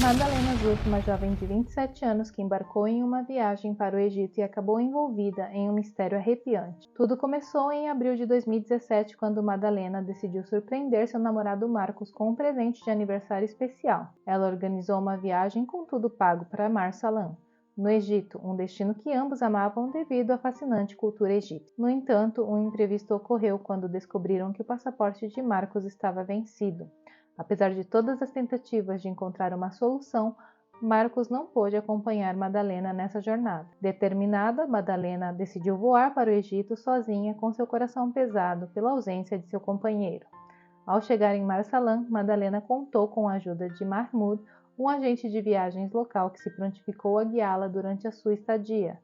Madalena Zuck, uma jovem de 27 anos que embarcou em uma viagem para o Egito e acabou envolvida em um mistério arrepiante. Tudo começou em abril de 2017, quando Madalena decidiu surpreender seu namorado Marcos com um presente de aniversário especial. Ela organizou uma viagem com tudo pago para Marsalan, no Egito, um destino que ambos amavam devido à fascinante cultura egípcia. No entanto, um imprevisto ocorreu quando descobriram que o passaporte de Marcos estava vencido. Apesar de todas as tentativas de encontrar uma solução, Marcos não pôde acompanhar Madalena nessa jornada. Determinada, Madalena decidiu voar para o Egito sozinha, com seu coração pesado pela ausência de seu companheiro. Ao chegar em Marsalan, Madalena contou com a ajuda de Mahmoud, um agente de viagens local que se prontificou a guiá-la durante a sua estadia.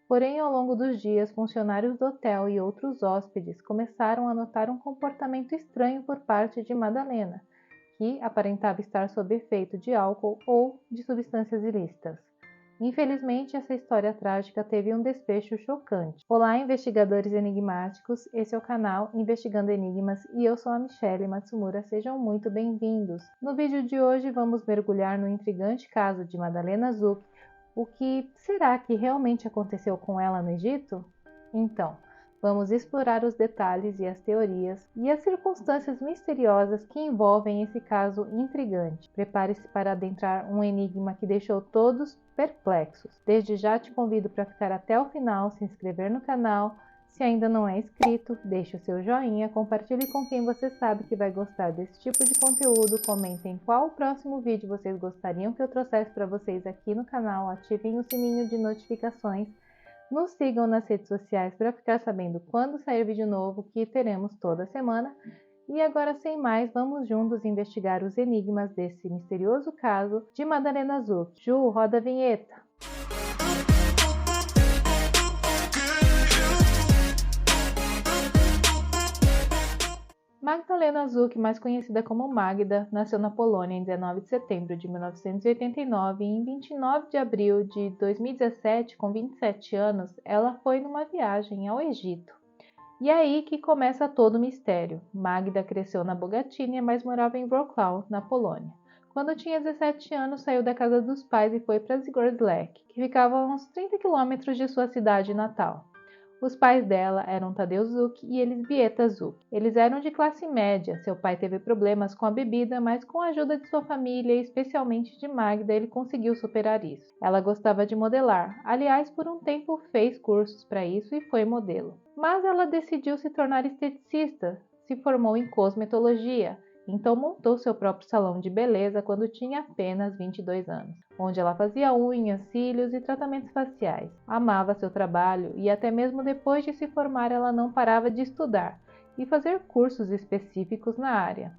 Porém, ao longo dos dias, funcionários do hotel e outros hóspedes começaram a notar um comportamento estranho por parte de Madalena, que aparentava estar sob efeito de álcool ou de substâncias ilícitas. Infelizmente, essa história trágica teve um desfecho chocante. Olá, investigadores enigmáticos! Esse é o canal Investigando Enigmas e eu sou a Michelle Matsumura. Sejam muito bem-vindos! No vídeo de hoje, vamos mergulhar no intrigante caso de Madalena Zuck. O que será que realmente aconteceu com ela no Egito? Então, vamos explorar os detalhes e as teorias e as circunstâncias misteriosas que envolvem esse caso intrigante. Prepare-se para adentrar um enigma que deixou todos perplexos. Desde já te convido para ficar até o final, se inscrever no canal. Se ainda não é inscrito, deixe o seu joinha, compartilhe com quem você sabe que vai gostar desse tipo de conteúdo, comentem qual o próximo vídeo vocês gostariam que eu trouxesse para vocês aqui no canal, ativem o sininho de notificações. Nos sigam nas redes sociais para ficar sabendo quando sair vídeo novo, que teremos toda semana. E agora, sem mais, vamos juntos investigar os enigmas desse misterioso caso de Madalena Zuck. Ju, roda a vinheta! Madalena Zuck, mais conhecida como Magda, nasceu na Polônia em 19 de setembro de 1989 e em 29 de abril de 2017, com 27 anos, ela foi numa viagem ao Egito. E é aí que começa todo o mistério. Magda cresceu na Bogatynia, mas morava em Wrocław, na Polônia. Quando tinha 17 anos, saiu da casa dos pais e foi para Zgorzelec, que ficava a uns 30 quilômetros de sua cidade natal. Os pais dela eram Tadeusz Zuck e Elżbieta Zuck. Eles eram de classe média. Seu pai teve problemas com a bebida, mas com a ajuda de sua família e especialmente de Magda, ele conseguiu superar isso. Ela gostava de modelar. Aliás, por um tempo fez cursos para isso e foi modelo. Mas ela decidiu se tornar esteticista, se formou em cosmetologia. Então montou seu próprio salão de beleza quando tinha apenas 22 anos, onde ela fazia unhas, cílios e tratamentos faciais. Amava seu trabalho e até mesmo depois de se formar ela não parava de estudar e fazer cursos específicos na área.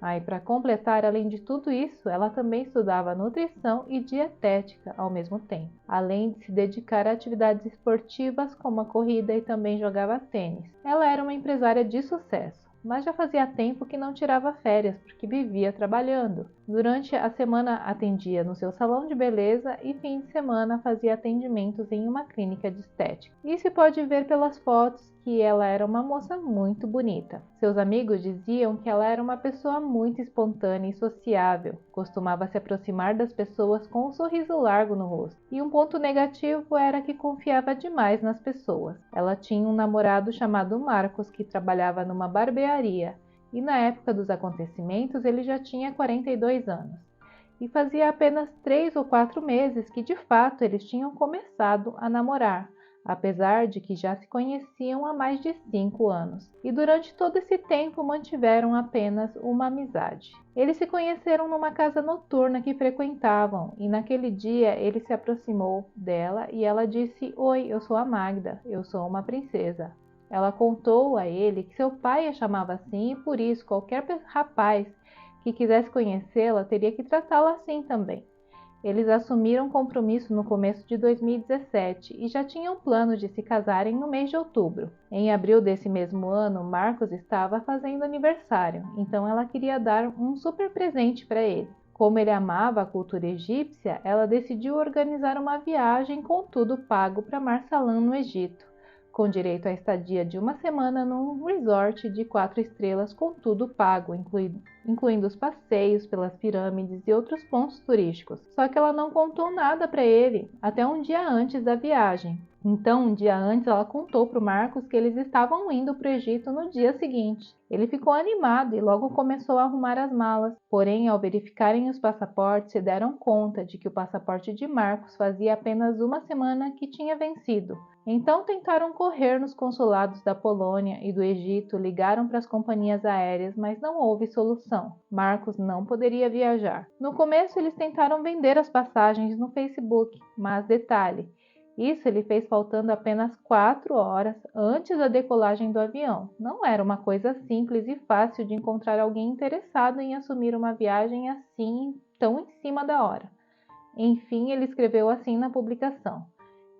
Aí, para completar, além de tudo isso, ela também estudava nutrição e dietética ao mesmo tempo, além de se dedicar a atividades esportivas como a corrida e também jogava tênis. Ela era uma empresária de sucesso, mas já fazia tempo que não tirava férias porque vivia trabalhando. Durante a semana atendia no seu salão de beleza e fim de semana fazia atendimentos em uma clínica de estética. E se pode ver pelas fotos que ela era uma moça muito bonita. Seus amigos diziam que ela era uma pessoa muito espontânea e sociável, costumava se aproximar das pessoas com um sorriso largo no rosto. E um ponto negativo era que confiava demais nas pessoas. Ela tinha um namorado chamado Marcos que trabalhava numa barbearia e na época dos acontecimentos ele já tinha 42 anos. E fazia apenas 3 ou 4 meses que de fato eles tinham começado a namorar, apesar de que já se conheciam há mais de 5 anos. E durante todo esse tempo mantiveram apenas uma amizade. Eles se conheceram numa casa noturna que frequentavam e naquele dia ele se aproximou dela e ela disse: "Oi, eu sou a Magda, eu sou uma princesa." Ela contou a ele que seu pai a chamava assim e por isso qualquer rapaz que quisesse conhecê-la teria que tratá-la assim também. Eles assumiram compromisso no começo de 2017 e já tinham plano de se casarem no mês de outubro. Em abril desse mesmo ano, Marcos estava fazendo aniversário, então ela queria dar um super presente para ele. Como ele amava a cultura egípcia, ela decidiu organizar uma viagem com tudo pago para Marsalan, no Egito. com direito à estadia de uma semana num resort de 4 estrelas com tudo pago, incluindo os passeios pelas pirâmides e outros pontos turísticos. Só que ela não contou nada para ele até um dia antes da viagem. Então, um dia antes, ela contou para o Marcos que eles estavam indo para o Egito no dia seguinte. Ele ficou animado e logo começou a arrumar as malas. Porém, ao verificarem os passaportes, se deram conta de que o passaporte de Marcos fazia apenas uma semana que tinha vencido. Então tentaram correr nos consulados da Polônia e do Egito, ligaram para as companhias aéreas, mas não houve solução. Marcos não poderia viajar. No começo, eles tentaram vender as passagens no Facebook, mas detalhe, isso ele fez faltando apenas 4 horas antes da decolagem do avião. Não era uma coisa simples e fácil de encontrar alguém interessado em assumir uma viagem assim, tão em cima da hora. Enfim, ele escreveu assim na publicação: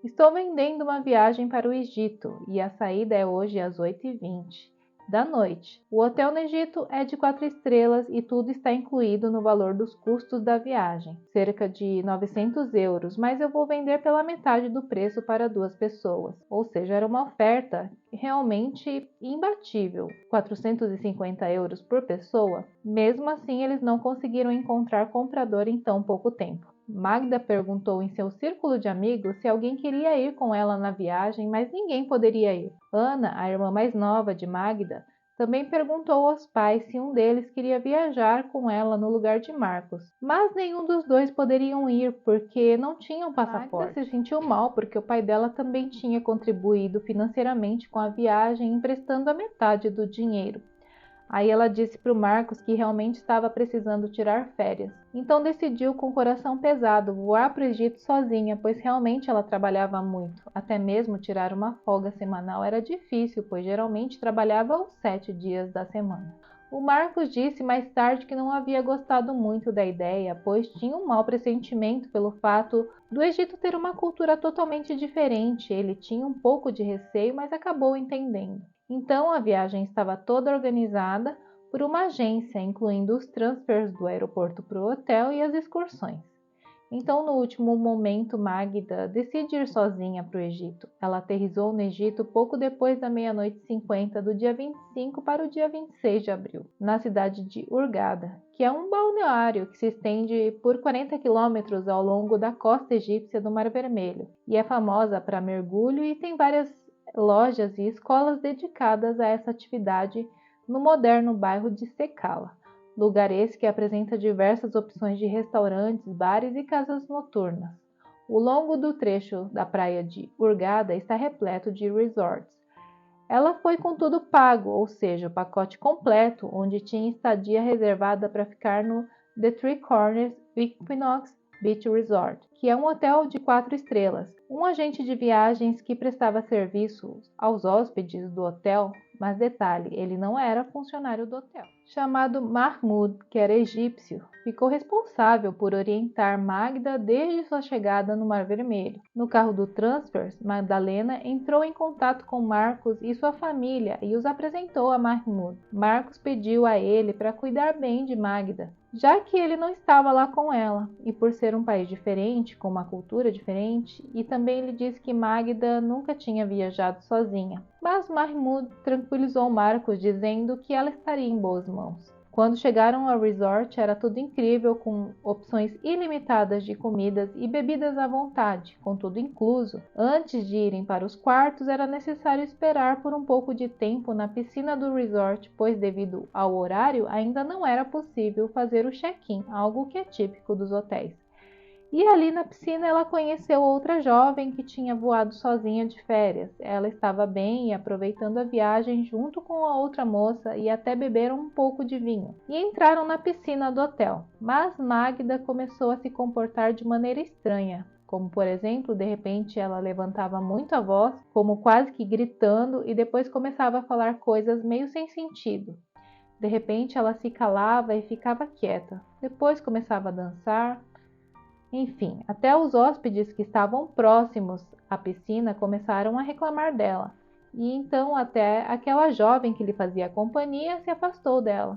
"Estou vendendo uma viagem para o Egito e a saída é hoje às 8h20 da noite. O hotel no Egito é de 4 estrelas e tudo está incluído no valor dos custos da viagem, cerca de 900 euros, mas eu vou vender pela metade do preço para 2 pessoas." Ou seja, era uma oferta realmente imbatível, 450 euros por pessoa. Mesmo assim, eles não conseguiram encontrar comprador em tão pouco tempo. Magda perguntou em seu círculo de amigos se alguém queria ir com ela na viagem, mas ninguém poderia ir. Ana, a irmã mais nova de Magda, também perguntou aos pais se um deles queria viajar com ela no lugar de Marcos, mas nenhum dos dois poderiam ir porque não tinham passaporte. Magda se sentiu mal porque o pai dela também tinha contribuído financeiramente com a viagem, emprestando a metade do dinheiro. Aí ela disse para o Marcos que realmente estava precisando tirar férias. Então decidiu, com o coração pesado, voar para o Egito sozinha, pois realmente ela trabalhava muito. Até mesmo tirar uma folga semanal era difícil, pois geralmente trabalhava os 7 dias da semana. O Marcos disse mais tarde que não havia gostado muito da ideia, pois tinha um mau pressentimento pelo fato do Egito ter uma cultura totalmente diferente. Ele tinha um pouco de receio, mas acabou entendendo. Então a viagem estava toda organizada por uma agência, incluindo os transfers do aeroporto para o hotel e as excursões. Então, no último momento, Magda decide ir sozinha para o Egito. Ela aterrissou no Egito pouco depois da 00h50 do dia 25 para o dia 26 de abril, na cidade de Hurghada, que é um balneário que se estende por 40 quilômetros ao longo da costa egípcia do Mar Vermelho e é famosa para mergulho e tem várias lojas e escolas dedicadas a essa atividade no moderno bairro de Sekala. Lugar esse que apresenta diversas opções de restaurantes, bares e casas noturnas. O longo do trecho da praia de Hurghada está repleto de resorts. Ela foi com tudo pago, ou seja, o pacote completo, onde tinha estadia reservada para ficar no The Three Corners Equinox Beach Resort, que é um hotel de 4 estrelas. Um agente de viagens que prestava serviço aos hóspedes do hotel, mas detalhe, ele não era funcionário do hotel, chamado Mahmoud, que era egípcio, ficou responsável por orientar Magda desde sua chegada no Mar Vermelho. No carro do Transfers, Magdalena entrou em contato com Marcos e sua família e os apresentou a Mahmoud. Marcos pediu a ele para cuidar bem de Magda, já que ele não estava lá com ela, e por ser um país diferente, com uma cultura diferente, e também ele disse que Magda nunca tinha viajado sozinha. Mas Mahmoud tranquilizou Marcos, dizendo que ela estaria em boas mãos. Quando chegaram ao resort, era tudo incrível, com opções ilimitadas de comidas e bebidas à vontade, com tudo incluso. Antes de irem para os quartos, era necessário esperar por um pouco de tempo na piscina do resort, pois devido ao horário, ainda não era possível fazer o check-in, algo que é típico dos hotéis. E ali na piscina ela conheceu outra jovem que tinha voado sozinha de férias. Ela estava bem e aproveitando a viagem junto com a outra moça e até beberam um pouco de vinho. E entraram na piscina do hotel. Mas Magda começou a se comportar de maneira estranha. Como, por exemplo, de repente ela levantava muito a voz, como quase que gritando, e depois começava a falar coisas meio sem sentido. De repente ela se calava e ficava quieta. Depois começava a dançar. Enfim, até os hóspedes que estavam próximos à piscina começaram a reclamar dela. E então até aquela jovem que lhe fazia companhia se afastou dela.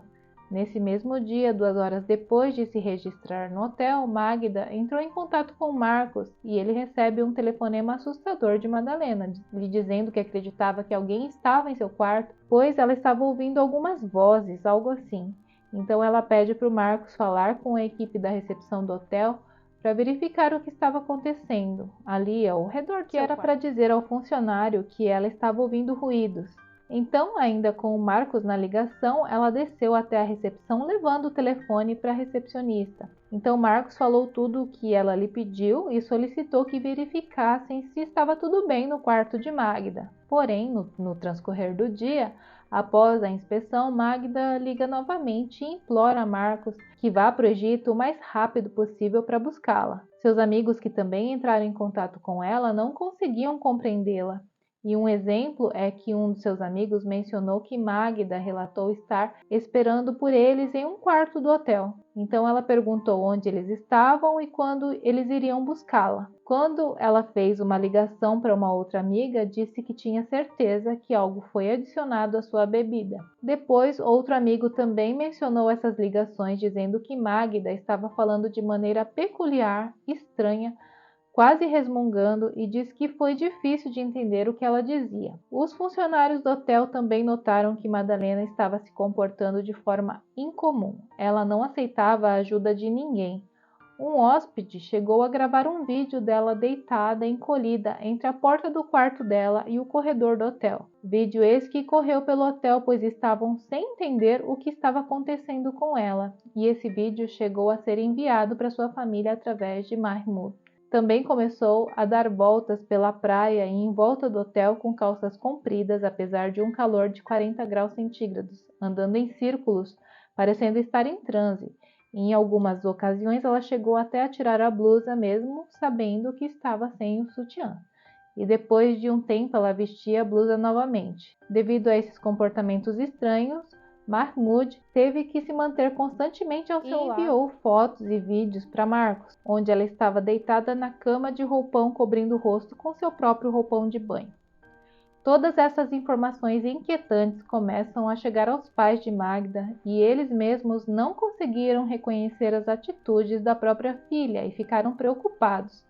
Nesse mesmo dia, 2 horas depois de se registrar no hotel, Magda entrou em contato com Marcos e ele recebe um telefonema assustador de Madalena, lhe dizendo que acreditava que alguém estava em seu quarto, pois ela estava ouvindo algumas vozes, algo assim. Então ela pede para o Marcos falar com a equipe da recepção do hotel para verificar o que estava acontecendo ali ao redor, que era para dizer ao funcionário que ela estava ouvindo ruídos. Então, ainda com o Marcos na ligação, ela desceu até a recepção levando o telefone para a recepcionista. Então, Marcos falou tudo o que ela lhe pediu e solicitou que verificassem se estava tudo bem no quarto de Magda. Porém, no transcorrer do dia, após a inspeção, Magda liga novamente e implora a Marcos que vá para o Egito o mais rápido possível para buscá-la. Seus amigos, que também entraram em contato com ela, não conseguiam compreendê-la. E um exemplo é que um de seus amigos mencionou que Magda relatou estar esperando por eles em um quarto do hotel. Então ela perguntou onde eles estavam e quando eles iriam buscá-la. Quando ela fez uma ligação para uma outra amiga, disse que tinha certeza que algo foi adicionado à sua bebida. Depois, outro amigo também mencionou essas ligações, dizendo que Magda estava falando de maneira peculiar, estranha, quase resmungando, e disse que foi difícil de entender o que ela dizia. Os funcionários do hotel também notaram que Madalena estava se comportando de forma incomum. Ela não aceitava a ajuda de ninguém. Um hóspede chegou a gravar um vídeo dela deitada, encolhida, entre a porta do quarto dela e o corredor do hotel. Vídeo esse que correu pelo hotel, pois estavam sem entender o que estava acontecendo com ela. E esse vídeo chegou a ser enviado para sua família através de Mahmoud. Também começou a dar voltas pela praia e em volta do hotel com calças compridas, apesar de um calor de 40 graus centígrados, andando em círculos, parecendo estar em transe. Em algumas ocasiões ela chegou até a tirar a blusa mesmo sabendo que estava sem o sutiã. E depois de um tempo ela vestia a blusa novamente. Devido a esses comportamentos estranhos, Mahmoud teve que se manter constantemente ao seu lado. Enviou fotos e vídeos para Marcos, onde ela estava deitada na cama de roupão cobrindo o rosto com seu próprio roupão de banho. Todas essas informações inquietantes começam a chegar aos pais de Magda e eles mesmos não conseguiram reconhecer as atitudes da própria filha e ficaram preocupados.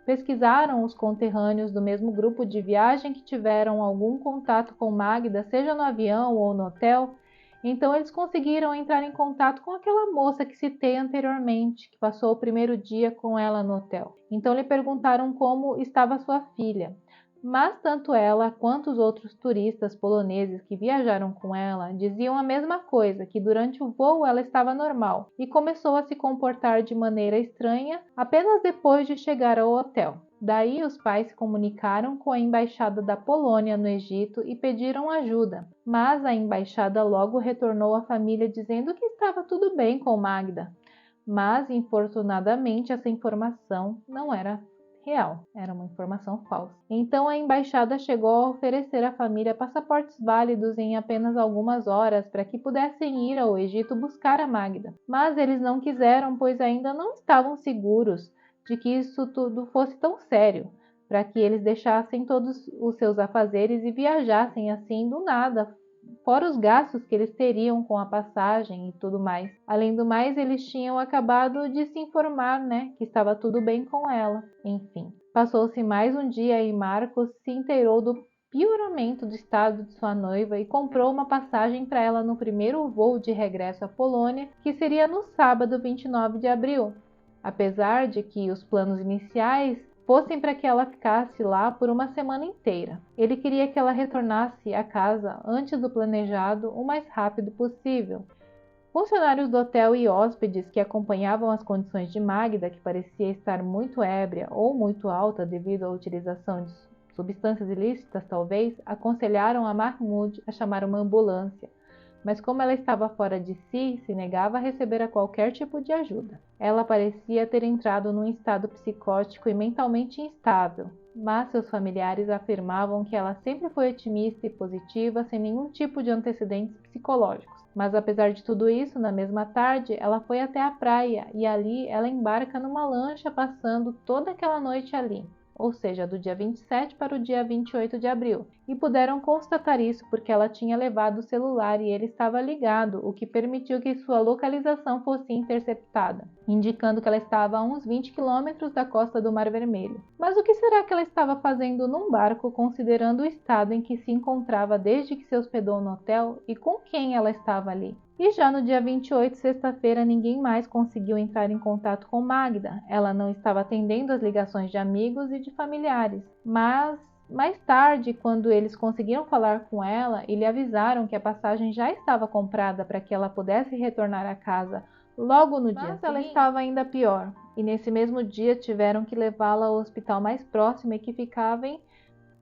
Pesquisaram os conterrâneos do mesmo grupo de viagem que tiveram algum contato com Magda, seja no avião ou no hotel. Então eles conseguiram entrar em contato com aquela moça que citei anteriormente, que passou o primeiro dia com ela no hotel. Então lhe perguntaram como estava sua filha. Mas tanto ela quanto os outros turistas poloneses que viajaram com ela diziam a mesma coisa, que durante o voo ela estava normal e começou a se comportar de maneira estranha apenas depois de chegar ao hotel. Daí os pais se comunicaram com a embaixada da Polônia no Egito e pediram ajuda, mas a embaixada logo retornou à família dizendo que estava tudo bem com Magda. Mas, infortunadamente, essa informação não era real, era uma informação falsa. Então a embaixada chegou a oferecer à família passaportes válidos em apenas algumas horas para que pudessem ir ao Egito buscar a Magda. Mas eles não quiseram, pois ainda não estavam seguros de que isso tudo fosse tão sério, para que eles deixassem todos os seus afazeres e viajassem assim do nada, fora os gastos que eles teriam com a passagem e tudo mais. Além do mais, eles tinham acabado de se informar, que estava tudo bem com ela. Enfim, passou-se mais um dia e Marcos se inteirou do pioramento do estado de sua noiva e comprou uma passagem para ela no primeiro voo de regresso à Polônia, que seria no sábado 29 de abril. Apesar de que os planos iniciais fossem para que ela ficasse lá por uma semana inteira. Ele queria que ela retornasse à casa antes do planejado o mais rápido possível. Funcionários do hotel e hóspedes que acompanhavam as condições de Magda, que parecia estar muito ébria ou muito alta devido à utilização de substâncias ilícitas talvez, aconselharam a Mahmoud a chamar uma ambulância. Mas como ela estava fora de si, se negava a receber a qualquer tipo de ajuda. Ela parecia ter entrado num estado psicótico e mentalmente instável, mas seus familiares afirmavam que ela sempre foi otimista e positiva, sem nenhum tipo de antecedentes psicológicos. Mas apesar de tudo isso, na mesma tarde, ela foi até a praia e ali ela embarca numa lancha passando toda aquela noite ali. ou seja, do dia 27 para o dia 28 de abril, e puderam constatar isso porque ela tinha levado o celular e ele estava ligado, o que permitiu que sua localização fosse interceptada, indicando que ela estava a uns 20 quilômetros da costa do Mar Vermelho. Mas o que será que ela estava fazendo num barco, considerando o estado em que se encontrava desde que se hospedou no hotel e com quem ela estava ali? E já no dia 28, sexta-feira, ninguém mais conseguiu entrar em contato com Magda. Ela não estava atendendo as ligações de amigos e de familiares. Mas mais tarde, quando eles conseguiram falar com ela e lhe avisaram que a passagem já estava comprada para que ela pudesse retornar a casa logo no dia seguinte, ela estava ainda pior. E nesse mesmo dia tiveram que levá-la ao hospital mais próximo e que ficava em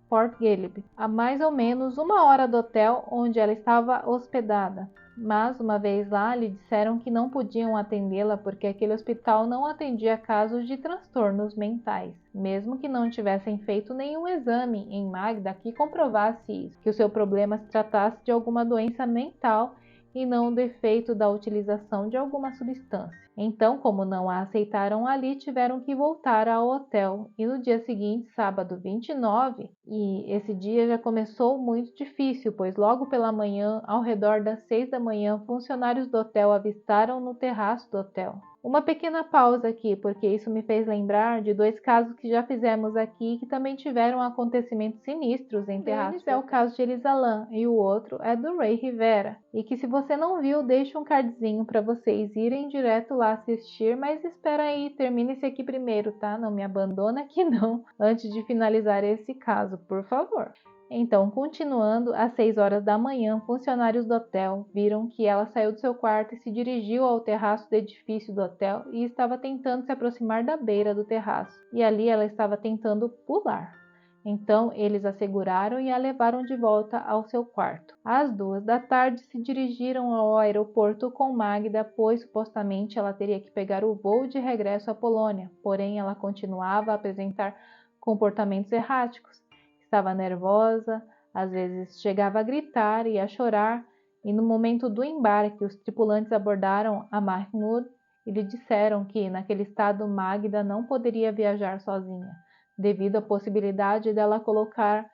Port Galip, a mais ou menos 1 hora do hotel onde ela estava hospedada. Mas, uma vez lá, lhe disseram que não podiam atendê-la porque aquele hospital não atendia casos de transtornos mentais, mesmo que não tivessem feito nenhum exame em Magda que comprovasse isso, que o seu problema se tratasse de alguma doença mental e não o defeito da utilização de alguma substância. Então, como não a aceitaram ali, tiveram que voltar ao hotel. E no dia seguinte, sábado 29, e esse dia já começou muito difícil, pois logo pela manhã, ao redor das 6 da manhã, funcionários do hotel avistaram no terraço do hotel. Uma pequena pausa aqui, porque isso me fez lembrar de 2 casos que já fizemos aqui que também tiveram acontecimentos sinistros em terraços. É o caso de Elisalan e o outro é do Ray Rivera. E que se você não viu, deixa um cardzinho para vocês irem direto lá assistir, mas espera aí, termine esse aqui primeiro, tá? Não me abandona aqui não, antes de finalizar esse caso, por favor. Então, continuando, às 6 horas da manhã, funcionários do hotel viram que ela saiu do seu quarto e se dirigiu ao terraço do edifício do hotel e estava tentando se aproximar da beira do terraço. E ali ela estava tentando pular. Então, eles a seguraram e a levaram de volta ao seu quarto. Às 2 da tarde, se dirigiram ao aeroporto com Magda, pois supostamente ela teria que pegar o voo de regresso à Polônia. Porém, ela continuava a apresentar comportamentos erráticos. Estava nervosa, às vezes chegava a gritar e a chorar, e no momento do embarque, os tripulantes abordaram a Mahmoud e lhe disseram que, naquele estado, Magda não poderia viajar sozinha, devido à possibilidade dela colocar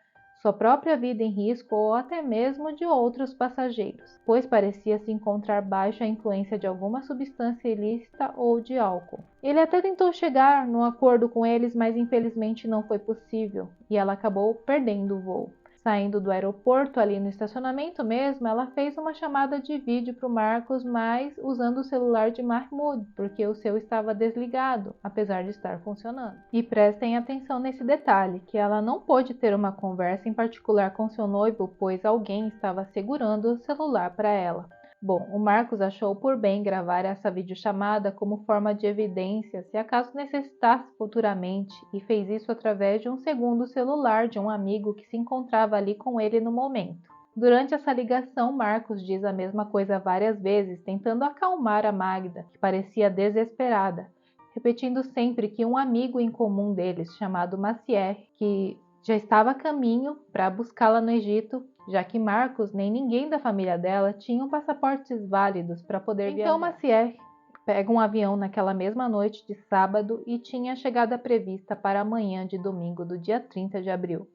sua própria vida em risco ou até mesmo de outros passageiros, pois parecia se encontrar baixo a influência de alguma substância ilícita ou de álcool. Ele até tentou chegar num acordo com eles, mas infelizmente não foi possível e ela acabou perdendo o voo. Saindo do aeroporto, ali no estacionamento mesmo, ela fez uma chamada de vídeo para o Marcos, mas usando o celular de Mahmoud, porque o seu estava desligado, apesar de estar funcionando. E prestem atenção nesse detalhe, que ela não pôde ter uma conversa em particular com seu noivo, pois alguém estava segurando o celular para ela. Bom, o Marcos achou por bem gravar essa videochamada como forma de evidência se acaso necessitasse futuramente e fez isso através de um segundo celular de um amigo que se encontrava ali com ele no momento. Durante essa ligação, Marcos diz a mesma coisa várias vezes, tentando acalmar a Magda, que parecia desesperada, repetindo sempre que um amigo em comum deles, chamado Macier, que já estava a caminho para buscá-la no Egito, já que Marcos nem ninguém da família dela tinham passaportes válidos para poder viajar. Então Macier pega um avião naquela mesma noite de sábado e tinha a chegada prevista para a manhã de domingo do dia 30 de abril.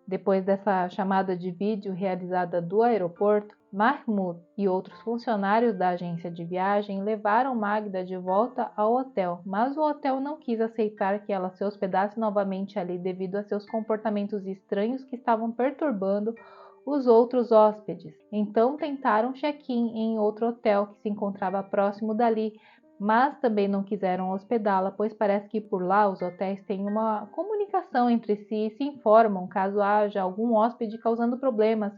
Depois dessa chamada de vídeo realizada do aeroporto, Mahmoud e outros funcionários da agência de viagem levaram Magda de volta ao hotel, mas o hotel não quis aceitar que ela se hospedasse novamente ali devido a seus comportamentos estranhos que estavam perturbando os outros hóspedes. Então tentaram check-in em outro hotel que se encontrava próximo dali, mas também não quiseram hospedá-la, pois parece que por lá os hotéis têm uma comunicação entre si e se informam caso haja algum hóspede causando problemas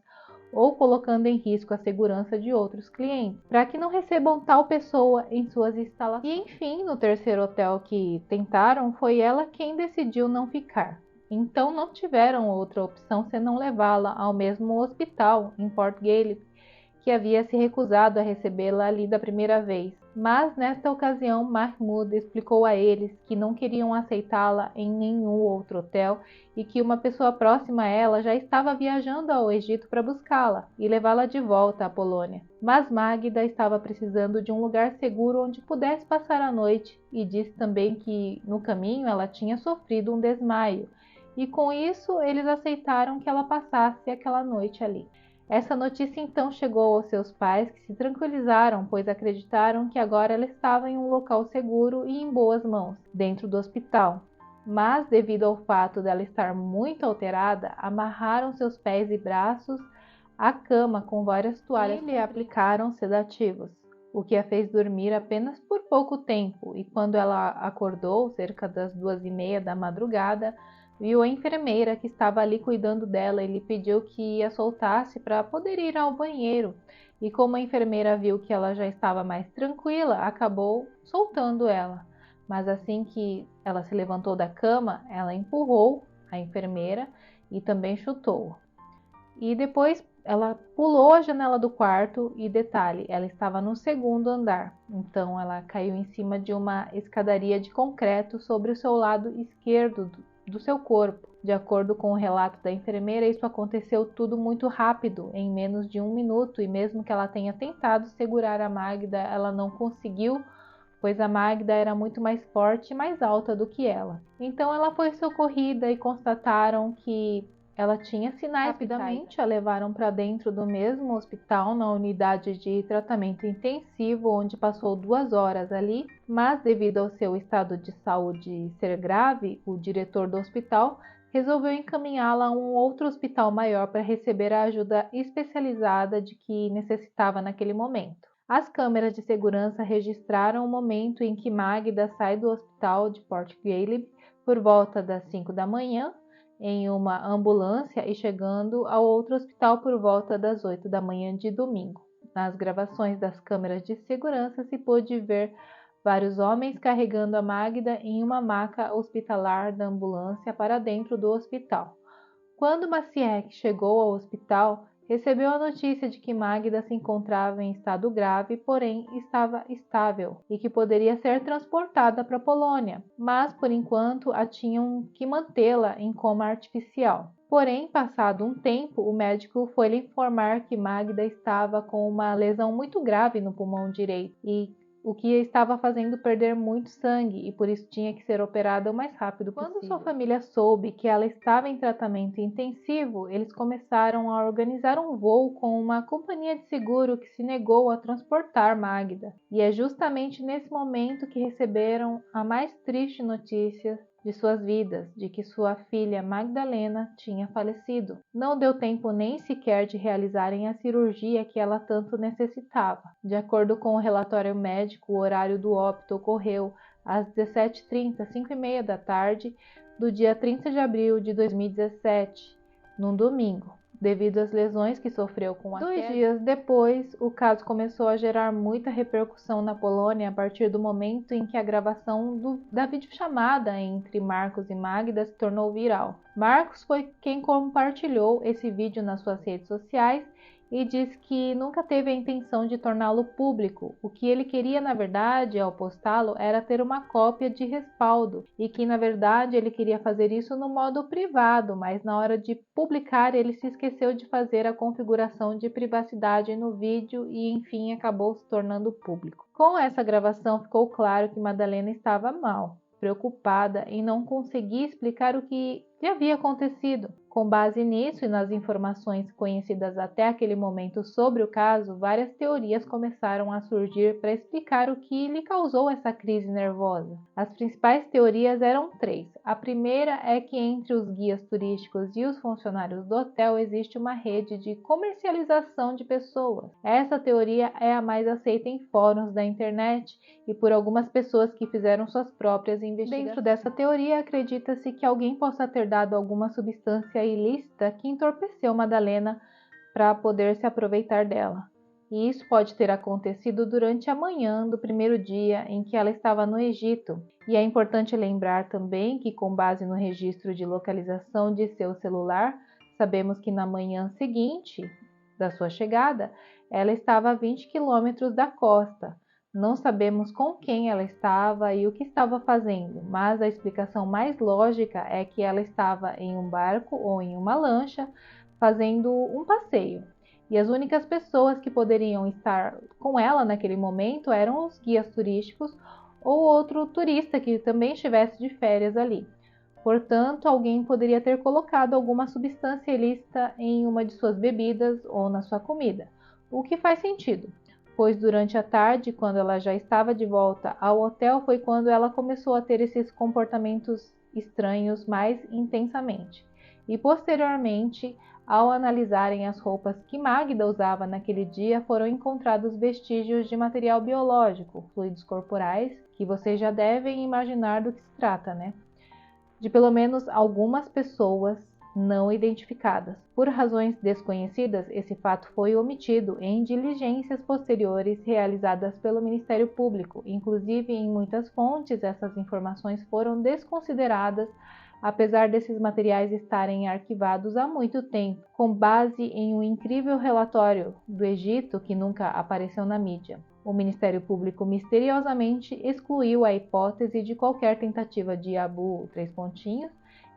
ou colocando em risco a segurança de outros clientes, para que não recebam tal pessoa em suas instalações. E enfim, no terceiro hotel que tentaram, foi ela quem decidiu não ficar. Então não tiveram outra opção senão levá-la ao mesmo hospital em Port Galip, que havia se recusado a recebê-la ali da primeira vez. Mas nesta ocasião, Mahmoud explicou a eles que não queriam aceitá-la em nenhum outro hotel e que uma pessoa próxima a ela já estava viajando ao Egito para buscá-la e levá-la de volta à Polônia. Mas Magda estava precisando de um lugar seguro onde pudesse passar a noite e disse também que no caminho ela tinha sofrido um desmaio e com isso eles aceitaram que ela passasse aquela noite ali. Essa notícia então chegou aos seus pais, que se tranquilizaram, pois acreditaram que agora ela estava em um local seguro e em boas mãos, dentro do hospital. Mas, devido ao fato dela estar muito alterada, amarraram seus pés e braços à cama com várias toalhas e lhe aplicaram sedativos, o que a fez dormir apenas por pouco tempo, e quando ela acordou, cerca das 2h30 da madrugada, viu a enfermeira que estava ali cuidando dela e lhe pediu que a soltasse para poder ir ao banheiro. E como a enfermeira viu que ela já estava mais tranquila, acabou soltando ela. Mas assim que ela se levantou da cama, ela empurrou a enfermeira e também chutou. E depois ela pulou a janela do quarto e, detalhe, ela estava no segundo andar. Então ela caiu em cima de uma escadaria de concreto sobre o seu lado esquerdo do seu corpo. De acordo com o relato da enfermeira, isso aconteceu tudo muito rápido, em menos de 1 minuto, e mesmo que ela tenha tentado segurar a Magda, ela não conseguiu, pois a Magda era muito mais forte e mais alta do que ela. Então ela foi socorrida e constataram que ela tinha sinais. Rapidamente a levaram para dentro do mesmo hospital, na unidade de tratamento intensivo, onde passou 2 horas ali, mas devido ao seu estado de saúde ser grave, o diretor do hospital resolveu encaminhá-la a um outro hospital maior para receber a ajuda especializada de que necessitava naquele momento. As câmeras de segurança registraram o momento em que Magda sai do hospital de Port Galib por volta das 5 da manhã, em uma ambulância, e chegando ao outro hospital por volta das 8 da manhã de domingo. Nas gravações das câmeras de segurança se pôde ver vários homens carregando a Magda em uma maca hospitalar da ambulância para dentro do hospital. Quando Maciek chegou ao hospital, recebeu a notícia de que Magda se encontrava em estado grave, porém estava estável e que poderia ser transportada para a Polônia, mas por enquanto a tinham que mantê-la em coma artificial. Porém, passado um tempo, o médico foi lhe informar que Magda estava com uma lesão muito grave no pulmão direito, e o que estava fazendo perder muito sangue, e por isso tinha que ser operada o mais rápido possível. Quando sua família soube que ela estava em tratamento intensivo, eles começaram a organizar um voo com uma companhia de seguro que se negou a transportar Magda. E é justamente nesse momento que receberam a mais triste notícia de suas vidas, de que sua filha Magdalena tinha falecido. Não deu tempo nem sequer de realizarem a cirurgia que ela tanto necessitava. De acordo com o relatório médico, o horário do óbito ocorreu às 17h30, 5h30 da tarde, do dia 30 de abril de 2017, num domingo, devido às lesões que sofreu com a queda. 2 dias depois, o caso começou a gerar muita repercussão na Polônia a partir do momento em que a gravação da videochamada entre Marcos e Magda se tornou viral. Marcos foi quem compartilhou esse vídeo nas suas redes sociais e diz que nunca teve a intenção de torná-lo público. O que ele queria, na verdade, ao postá-lo, era ter uma cópia de respaldo, e que, na verdade, ele queria fazer isso no modo privado, mas na hora de publicar ele se esqueceu de fazer a configuração de privacidade no vídeo e, enfim, acabou se tornando público. Com essa gravação ficou claro que Madalena estava mal, preocupada e não conseguia explicar o que lhe havia acontecido. Com base nisso e nas informações conhecidas até aquele momento sobre o caso, várias teorias começaram a surgir para explicar o que lhe causou essa crise nervosa. As principais teorias eram 3. A primeira é que entre os guias turísticos e os funcionários do hotel existe uma rede de comercialização de pessoas. Essa teoria é a mais aceita em fóruns da internet e por algumas pessoas que fizeram suas próprias investigações. Dentro dessa teoria, acredita-se que alguém possa ter dado alguma substância ilícita que entorpeceu Madalena para poder se aproveitar dela. E isso pode ter acontecido durante a manhã do primeiro dia em que ela estava no Egito. E é importante lembrar também que, com base no registro de localização de seu celular, sabemos que na manhã seguinte da sua chegada, ela estava a 20 quilômetros da costa. Não sabemos com quem ela estava e o que estava fazendo, mas a explicação mais lógica é que ela estava em um barco ou em uma lancha fazendo um passeio. E as únicas pessoas que poderiam estar com ela naquele momento eram os guias turísticos ou outro turista que também estivesse de férias ali. Portanto, alguém poderia ter colocado alguma substância ilícita em uma de suas bebidas ou na sua comida, o que faz sentido, pois durante a tarde, quando ela já estava de volta ao hotel, foi quando ela começou a ter esses comportamentos estranhos mais intensamente. E posteriormente, ao analisarem as roupas que Magda usava naquele dia, foram encontrados vestígios de material biológico, fluidos corporais, que vocês já devem imaginar do que se trata, né? De pelo menos algumas pessoas não identificadas. Por razões desconhecidas, esse fato foi omitido em diligências posteriores realizadas pelo Ministério Público. Inclusive, em muitas fontes, essas informações foram desconsideradas, apesar desses materiais estarem arquivados há muito tempo, com base em um incrível relatório do Egito que nunca apareceu na mídia. O Ministério Público misteriosamente excluiu a hipótese de qualquer tentativa de Abu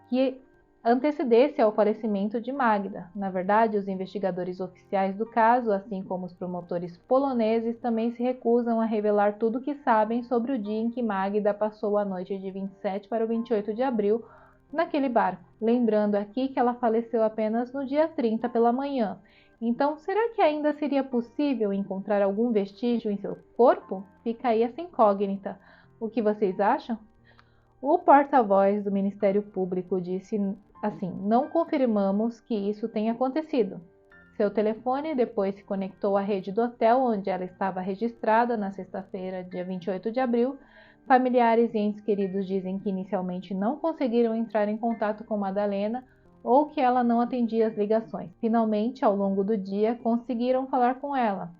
que antecedesse ao falecimento de Magda. Na verdade, os investigadores oficiais do caso, assim como os promotores poloneses, também se recusam a revelar tudo o que sabem sobre o dia em que Magda passou a noite de 27 para o 28 de abril naquele barco. Lembrando aqui que ela faleceu apenas no dia 30 pela manhã. Então, será que ainda seria possível encontrar algum vestígio em seu corpo? Fica aí essa incógnita. O que vocês acham? O porta-voz do Ministério Público disse assim: não confirmamos que isso tenha acontecido. Seu telefone depois se conectou à rede do hotel onde ela estava registrada na sexta-feira, dia 28 de abril. Familiares e entes queridos dizem que inicialmente não conseguiram entrar em contato com Madalena ou que ela não atendia as ligações. Finalmente, ao longo do dia, conseguiram falar com ela.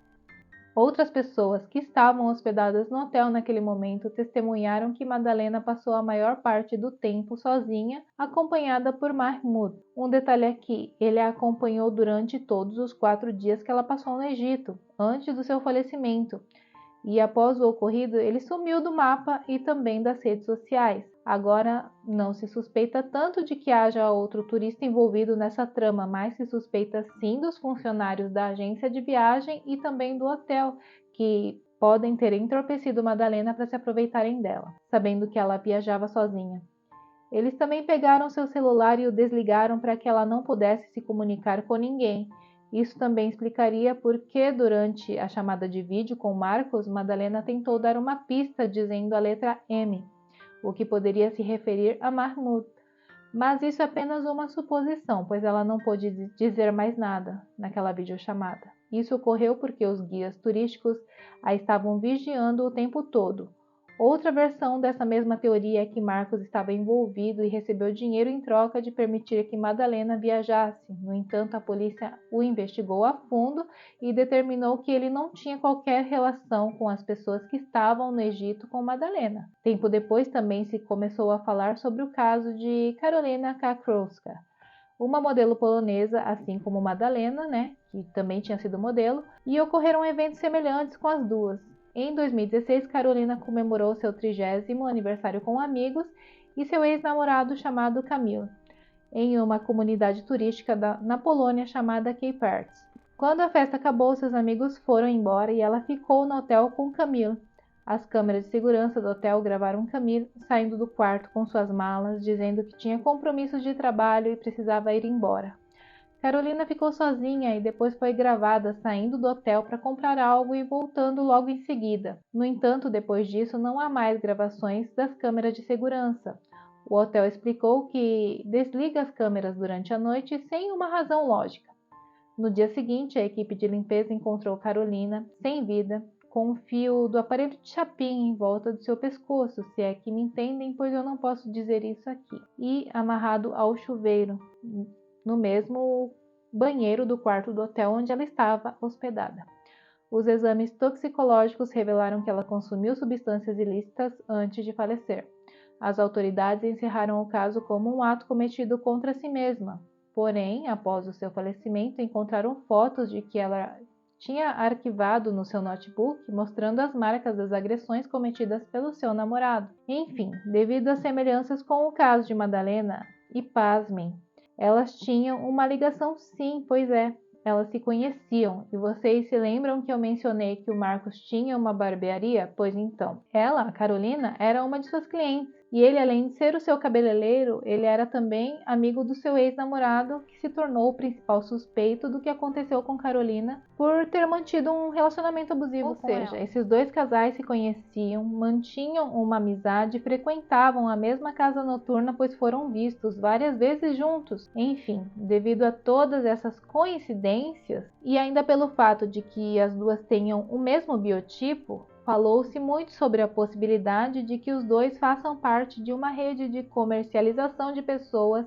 Outras pessoas que estavam hospedadas no hotel naquele momento testemunharam que Madalena passou a maior parte do tempo sozinha, acompanhada por Mahmoud. Um detalhe aqui, ele a acompanhou durante todos os 4 dias que ela passou no Egito, antes do seu falecimento. E após o ocorrido, ele sumiu do mapa e também das redes sociais. Agora, não se suspeita tanto de que haja outro turista envolvido nessa trama, mas se suspeita sim dos funcionários da agência de viagem e também do hotel, que podem ter entorpecido Madalena para se aproveitarem dela, sabendo que ela viajava sozinha. Eles também pegaram seu celular e o desligaram para que ela não pudesse se comunicar com ninguém. Isso também explicaria por que, durante a chamada de vídeo com Marcos, Madalena tentou dar uma pista dizendo a letra M, o que poderia se referir a Mahmoud. Mas isso é apenas uma suposição, pois ela não pôde dizer mais nada naquela videochamada. Isso ocorreu porque os guias turísticos a estavam vigiando o tempo todo. Outra versão dessa mesma teoria é que Marcos estava envolvido e recebeu dinheiro em troca de permitir que Madalena viajasse. No entanto, a polícia o investigou a fundo e determinou que ele não tinha qualquer relação com as pessoas que estavam no Egito com Madalena. Tempo depois também se começou a falar sobre o caso de Karolina Kakrowska, uma modelo polonesa, assim como Madalena, que também tinha sido modelo, e ocorreram eventos semelhantes com as duas. Em 2016, Karolina comemorou seu 30º aniversário com amigos e seu ex-namorado chamado Kamil, em uma comunidade turística na Polônia chamada Cape Arts. Quando a festa acabou, seus amigos foram embora e ela ficou no hotel com Kamil. As câmeras de segurança do hotel gravaram Kamil saindo do quarto com suas malas, dizendo que tinha compromissos de trabalho e precisava ir embora. Karolina ficou sozinha e depois foi gravada saindo do hotel para comprar algo e voltando logo em seguida. No entanto, depois disso, não há mais gravações das câmeras de segurança. O hotel explicou que desliga as câmeras durante a noite sem uma razão lógica. No dia seguinte, a equipe de limpeza encontrou Karolina sem vida, com um fio do aparelho de chapinha em volta do seu pescoço, se é que me entendem, pois eu não posso dizer isso aqui, e amarrado ao chuveiro, no mesmo banheiro do quarto do hotel onde ela estava hospedada. Os exames toxicológicos revelaram que ela consumiu substâncias ilícitas antes de falecer. As autoridades encerraram o caso como um ato cometido contra si mesma. Porém, após o seu falecimento, encontraram fotos de que ela tinha arquivado no seu notebook, mostrando as marcas das agressões cometidas pelo seu namorado. Enfim, devido às semelhanças com o caso de Madalena, e pasmem, elas tinham uma ligação sim, pois é, elas se conheciam. E vocês se lembram que eu mencionei que o Marcos tinha uma barbearia? Pois então, ela, a Karolina, era uma de suas clientes. E ele, além de ser o seu cabeleireiro, ele era também amigo do seu ex-namorado, que se tornou o principal suspeito do que aconteceu com Carolina por ter mantido um relacionamento abusivo com ela. Ou seja, esses dois casais se conheciam, mantinham uma amizade e frequentavam a mesma casa noturna, pois foram vistos várias vezes juntos. Enfim, devido a todas essas coincidências e ainda pelo fato de que as duas tenham o mesmo biotipo, falou-se muito sobre a possibilidade de que os dois façam parte de uma rede de comercialização de pessoas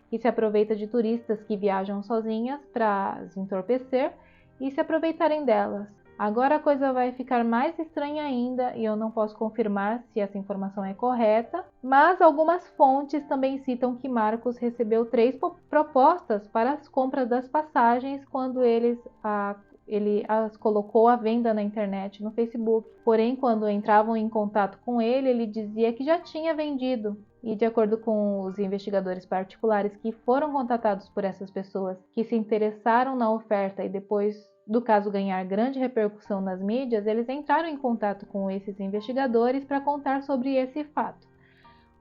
que se aproveita de turistas que viajam sozinhas para as entorpecer e se aproveitarem delas. Agora a coisa vai ficar mais estranha ainda e eu não posso confirmar se essa informação é correta, mas algumas fontes também citam que Marcos recebeu 3 propostas para as compras das passagens quando ele as colocou à venda na internet, no Facebook. Porém, quando entravam em contato com ele, ele dizia que já tinha vendido. E de acordo com os investigadores particulares que foram contatados por essas pessoas que se interessaram na oferta e depois do caso ganhar grande repercussão nas mídias, eles entraram em contato com esses investigadores para contar sobre esse fato.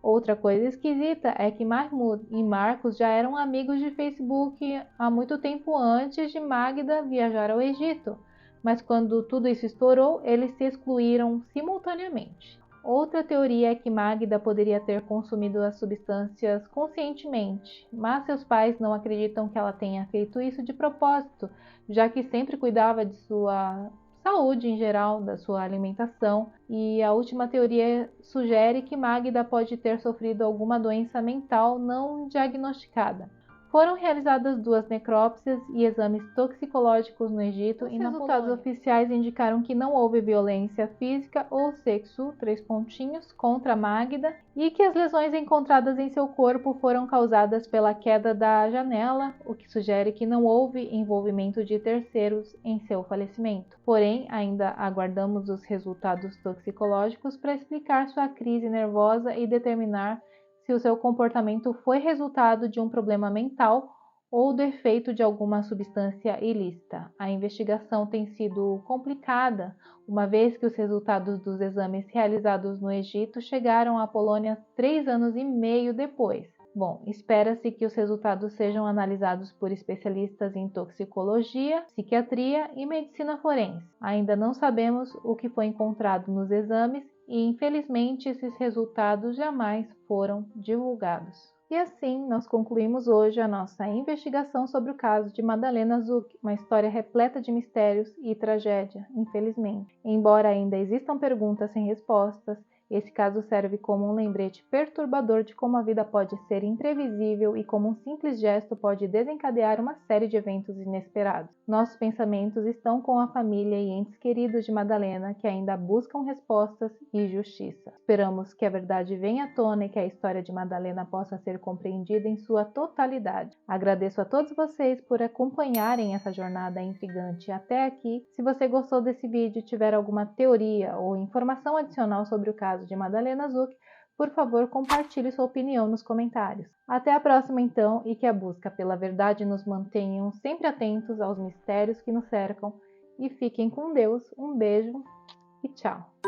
Outra coisa esquisita é que Mahmoud e Marcos já eram amigos de Facebook há muito tempo antes de Magda viajar ao Egito, mas quando tudo isso estourou, eles se excluíram simultaneamente. Outra teoria é que Magda poderia ter consumido as substâncias conscientemente, mas seus pais não acreditam que ela tenha feito isso de propósito, já que sempre cuidava de sua saúde em geral, da sua alimentação, e a última teoria sugere que Magda pode ter sofrido alguma doença mental não diagnosticada. Foram realizadas 2 necrópsias e exames toxicológicos no Egito e na Polônia. Os resultados oficiais indicaram que não houve violência física ou sexo, 3 pontinhos, contra Magda e que as lesões encontradas em seu corpo foram causadas pela queda da janela, o que sugere que não houve envolvimento de terceiros em seu falecimento. Porém, ainda aguardamos os resultados toxicológicos para explicar sua crise nervosa e determinar se o seu comportamento foi resultado de um problema mental ou do efeito de alguma substância ilícita. A investigação tem sido complicada, uma vez que os resultados dos exames realizados no Egito chegaram à Polônia 3 anos e meio depois. Bom, espera-se que os resultados sejam analisados por especialistas em toxicologia, psiquiatria e medicina forense. Ainda não sabemos o que foi encontrado nos exames e, infelizmente, esses resultados jamais foram divulgados. E assim, nós concluímos hoje a nossa investigação sobre o caso de Madalena Zuck, uma história repleta de mistérios e tragédia, infelizmente. Embora ainda existam perguntas sem respostas, esse caso serve como um lembrete perturbador de como a vida pode ser imprevisível e como um simples gesto pode desencadear uma série de eventos inesperados. Nossos pensamentos estão com a família e entes queridos de Madalena que ainda buscam respostas e justiça. Esperamos que a verdade venha à tona e que a história de Madalena possa ser compreendida em sua totalidade. Agradeço a todos vocês por acompanharem essa jornada intrigante até aqui. Se você gostou desse vídeo e tiver alguma teoria ou informação adicional sobre o caso de Madalena Zuck, por favor, compartilhe sua opinião nos comentários. Até a próxima então, e que a busca pela verdade nos mantenha sempre atentos aos mistérios que nos cercam. E fiquem com Deus. Um beijo e tchau!